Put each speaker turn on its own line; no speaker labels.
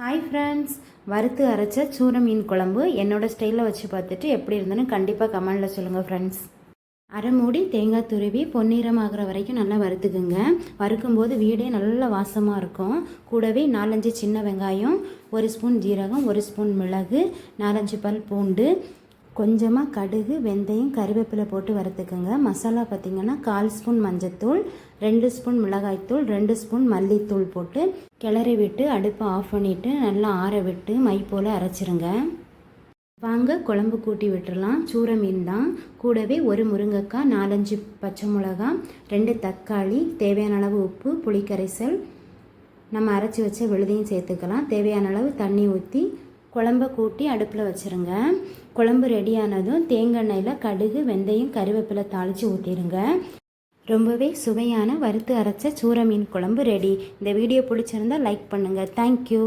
Hi friends, வறுத்து அரைச்ச சூர மீன் குழம்பு என்னோடய ஸ்டைலில் வச்சு பார்த்துட்டு எப்படி இருந்ததுன்னு கண்டிப்பாக கமெண்டில் சொல்லுங்கள் ஃப்ரெண்ட்ஸ். அரை மூடி தேங்காய் துருவி பொன்னிறமாகிற வரைக்கும் நல்லா வறுத்துக்குங்க. வறுக்கும்போது வீடே நல்ல வாசமாக இருக்கும். கூடவே 4-5 சின்ன வெங்காயம், 1 ஸ்பூன் ஜீரகம், 1 ஸ்பூன் மிளகு, 4-5 பல் பூண்டு, கொஞ்சமாக கடுகு, வெந்தயம், கறிவேப்பிலை போட்டு வறுத்துக்குங்க. மசாலா பார்த்திங்கன்னா 1/4 ஸ்பூன் மஞ்சத்தூள், 2 ஸ்பூன் மிளகாய்த்தூள், 2 ஸ்பூன் மல்லித்தூள் போட்டு கிளறி விட்டு அடுப்பை ஆஃப் பண்ணிவிட்டு நல்லா ஆற விட்டு மை போல் அரைச்சிருங்க. வாங்க குழம்பு கூட்டி விட்டுடலாம். சூர மீன் தான். கூடவே 1 முருங்கைக்காய், 4-5 பச்சை மிளகாய், 2 தக்காளி, தேவையான அளவு உப்பு, புளிக்கரைசல், நம்ம அரைச்சி வச்ச விழுதையும் சேர்த்துக்கலாம். தேவையான அளவு தண்ணி ஊற்றி குழம்பை கூட்டி அடுப்பில் வச்சுருங்க. குழம்பு ரெடியானதும் தேங்காய் எண்ணெயில் கடுகு, வெந்தயம், கறிவேப்பிலை தாளித்து ஊற்றிடுங்க. ரொம்பவே சுவையான வறுத்து அரைச்ச சூர மீன் குழம்பு ரெடி. இந்த வீடியோ பிடிச்சிருந்தால் லைக் பண்ணுங்கள். தேங்க்யூ.